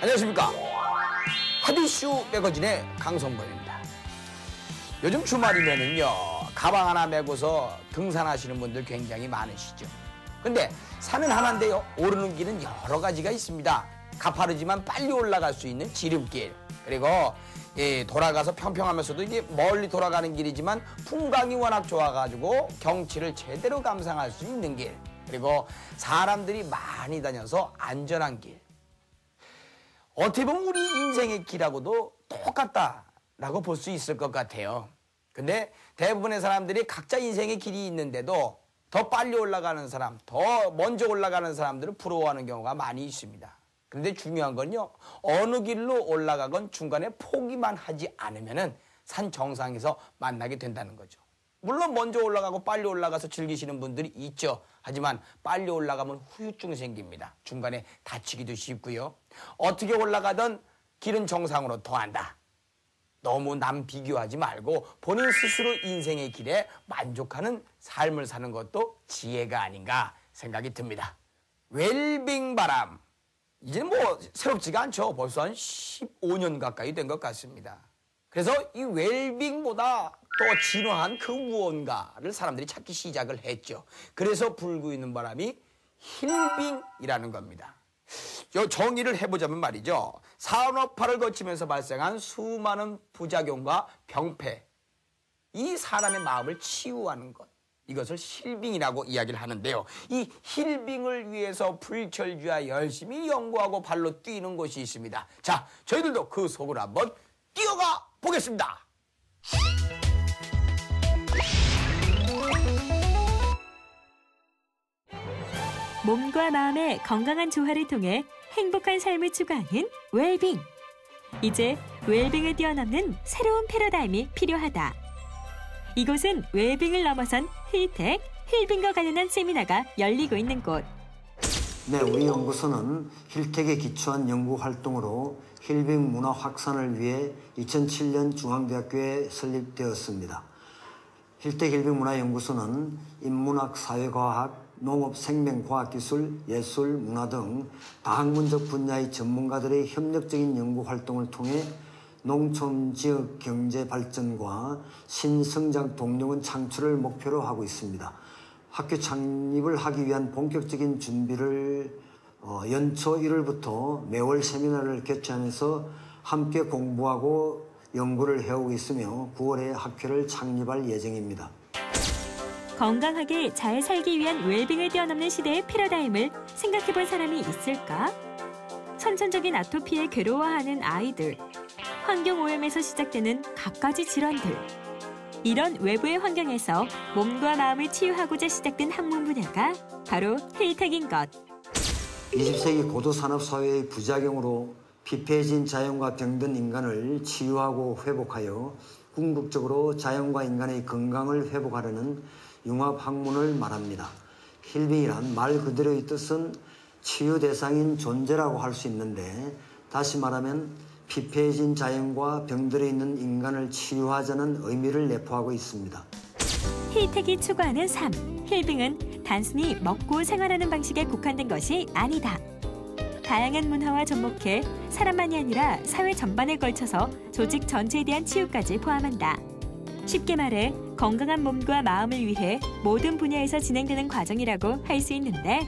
안녕하십니까. 핫이슈 매거진의 강성범입니다. 요즘 주말이면은요, 가방 하나 메고서 등산하시는 분들 굉장히 많으시죠. 근데 산은 하나인데요, 오르는 길은 여러 가지가 있습니다. 가파르지만 빨리 올라갈 수 있는 지름길, 그리고 돌아가서 평평하면서도 이게 멀리 돌아가는 길이지만 풍광이 워낙 좋아가지고 경치를 제대로 감상할 수 있는 길, 그리고 사람들이 많이 다녀서 안전한 길. 어떻게 보면 우리 인생의 길하고도 똑같다라고 볼 수 있을 것 같아요. 근데 대부분의 사람들이 각자 인생의 길이 있는데도 더 빨리 올라가는 사람, 더 먼저 올라가는 사람들을 부러워하는 경우가 많이 있습니다. 그런데 중요한 건요, 어느 길로 올라가건 중간에 포기만 하지 않으면은 산 정상에서 만나게 된다는 거죠. 물론 먼저 올라가고 빨리 올라가서 즐기시는 분들이 있죠. 하지만 빨리 올라가면 후유증이 생깁니다. 중간에 다치기도 쉽고요. 어떻게 올라가든 길은 정상으로 통한다. 너무 남 비교하지 말고 본인 스스로 인생의 길에 만족하는 삶을 사는 것도 지혜가 아닌가 생각이 듭니다. 웰빙 바람. 이제는 뭐 새롭지가 않죠. 벌써 한 15년 가까이 된 것 같습니다. 그래서 이 웰빙보다 또 진화한 그 무언가를 사람들이 찾기 시작을 했죠. 그래서 불고 있는 바람이 힐빙이라는 겁니다. 정의를 해보자면 말이죠. 산업화를 거치면서 발생한 수많은 부작용과 병폐, 이 사람의 마음을 치유하는 것, 이것을 힐빙이라고 이야기를 하는데요. 이 힐빙을 위해서 불철주야 열심히 연구하고 발로 뛰는 곳이 있습니다. 자, 저희들도 그 속으로 한번 뛰어가 보겠습니다. 몸과 마음의 건강한 조화를 통해 행복한 삶을 추구하는 웰빙. 이제 웰빙을 뛰어넘는 새로운 패러다임이 필요하다. 이곳은 웰빙을 넘어선 힐텍, 힐빙과 관련한 세미나가 열리고 있는 곳. 네, 우리 연구소는 힐텍에 기초한 연구 활동으로 힐빙 문화 확산을 위해 2007년 중앙대학교에 설립되었습니다. 힐텍 힐빙 문화 연구소는 인문학, 사회과학, 농업, 생명과학기술, 예술, 문화 등 다학문적 분야의 전문가들의 협력적인 연구 활동을 통해 농촌 지역 경제 발전과 신성장 동력원 창출을 목표로 하고 있습니다. 학교 창립을 하기 위한 본격적인 준비를 연초 1월부터 매월 세미나를 개최하면서 함께 공부하고 연구를 해오고 있으며 9월에 학회를 창립할 예정입니다. 건강하게 잘 살기 위한 웰빙을 뛰어넘는 시대의 패러다임을 생각해본 사람이 있을까? 선천적인 아토피에 괴로워하는 아이들, 환경오염에서 시작되는 갖가지 질환들. 이런 외부의 환경에서 몸과 마음을 치유하고자 시작된 학문 분야가 바로 힐텍인 것. 20세기 고도산업사회의 부작용으로 피폐해진 자연과 병든 인간을 치유하고 회복하여 궁극적으로 자연과 인간의 건강을 회복하려는 융합학문을 말합니다. 힐빙이란 말 그대로의 뜻은 치유 대상인 존재라고 할 수 있는데, 다시 말하면 피폐해진 자연과 병들어 있는 인간을 치유하자는 의미를 내포하고 있습니다. 힐텍이 추구하는 삶, 힐빙은 단순히 먹고 생활하는 방식에 국한된 것이 아니다. 다양한 문화와 접목해 사람만이 아니라 사회 전반에 걸쳐서 조직 전체에 대한 치유까지 포함한다. 쉽게 말해 건강한 몸과 마음을 위해 모든 분야에서 진행되는 과정이라고 할 수 있는데,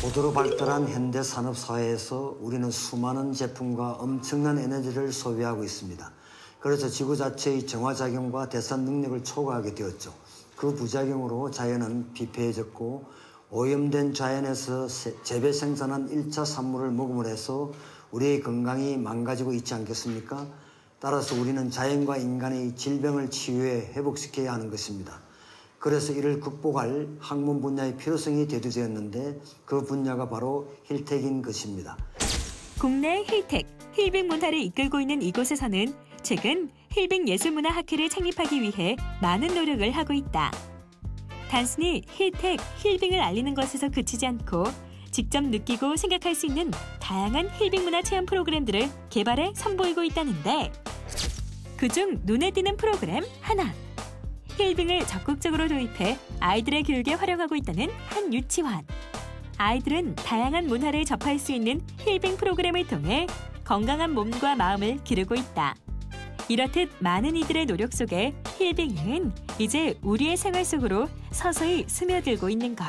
고도로 발달한 현대 산업 사회에서 우리는 수많은 제품과 엄청난 에너지를 소비하고 있습니다. 그래서 지구 자체의 정화작용과 대산 능력을 초과하게 되었죠. 그 부작용으로 자연은 피폐해졌고 오염된 자연에서 재배 생산한 1차 산물을 먹음으로 해서 우리의 건강이 망가지고 있지 않겠습니까? 따라서 우리는 자연과 인간의 질병을 치유해 회복시켜야 하는 것입니다. 그래서 이를 극복할 학문 분야의 필요성이 대두되었는데, 그 분야가 바로 힐텍인 것입니다. 국내 힐텍, 힐빙 문화를 이끌고 있는 이곳에서는 최근 힐빙 예술문화학회를 창립하기 위해 많은 노력을 하고 있다. 단순히 힐텍, 힐빙을 알리는 것에서 그치지 않고 직접 느끼고 생각할 수 있는 다양한 힐빙 문화 체험 프로그램들을 개발해 선보이고 있다는데, 그중 눈에 띄는 프로그램 하나. 힐빙을 적극적으로 도입해 아이들의 교육에 활용하고 있다는 한 유치원. 아이들은 다양한 문화를 접할 수 있는 힐빙 프로그램을 통해 건강한 몸과 마음을 기르고 있다. 이렇듯 많은 이들의 노력 속에 힐빙은 이제 우리의 생활 속으로 서서히 스며들고 있는 것.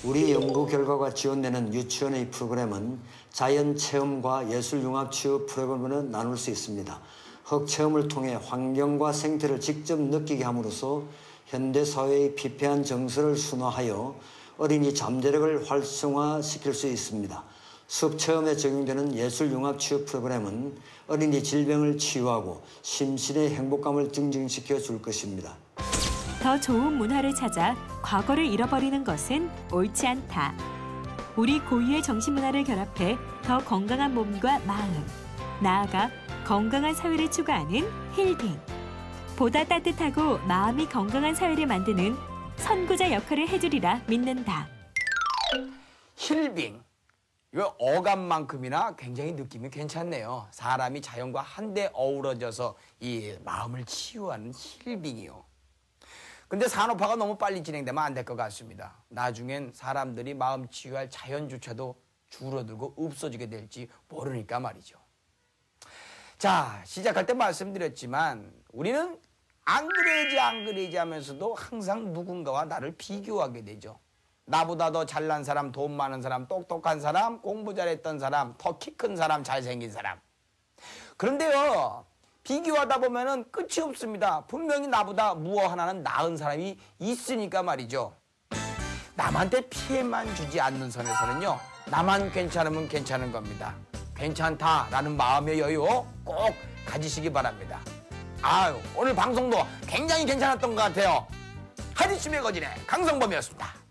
우리 연구 결과가 지원되는 유치원의 프로그램은 자연 체험과 예술 융합 치유 프로그램으로 나눌 수 있습니다. 흙 체험을 통해 환경과 생태를 직접 느끼게 함으로써 현대 사회의 피폐한 정서를 순화하여 어린이 잠재력을 활성화시킬 수 있습니다. 숲 체험에 적용되는 예술 융합 치유 프로그램은 어린이 질병을 치유하고 심신의 행복감을 증진시켜 줄 것입니다. 더 좋은 문화를 찾아 과거를 잃어버리는 것은 옳지 않다. 우리 고유의 정신문화를 결합해 더 건강한 몸과 마음, 나아가 건강한 사회를 추구하는 힐빙. 보다 따뜻하고 마음이 건강한 사회를 만드는 선구자 역할을 해주리라 믿는다. 힐빙. 이거 어감만큼이나 굉장히 느낌이 괜찮네요. 사람이 자연과 한데 어우러져서 이 마음을 치유하는 힐빙이요. 근데 산업화가 너무 빨리 진행되면 안 될 것 같습니다. 나중엔 사람들이 마음 치유할 자연조차도 줄어들고 없어지게 될지 모르니까 말이죠. 자, 시작할 때 말씀드렸지만 우리는 안 그래야지 하면서도 항상 누군가와 나를 비교하게 되죠. 나보다 더 잘난 사람, 돈 많은 사람, 똑똑한 사람, 공부 잘했던 사람, 더 키 큰 사람, 잘생긴 사람. 그런데요, 비교하다 보면은 끝이 없습니다. 분명히 나보다 무엇 하나는 나은 사람이 있으니까 말이죠. 남한테 피해만 주지 않는 선에서는요, 나만 괜찮으면 괜찮은 겁니다. 괜찮다라는 마음의 여유 꼭 가지시기 바랍니다. 아유, 오늘 방송도 굉장히 괜찮았던 것 같아요. 하디슈 매거진의 강성범이었습니다.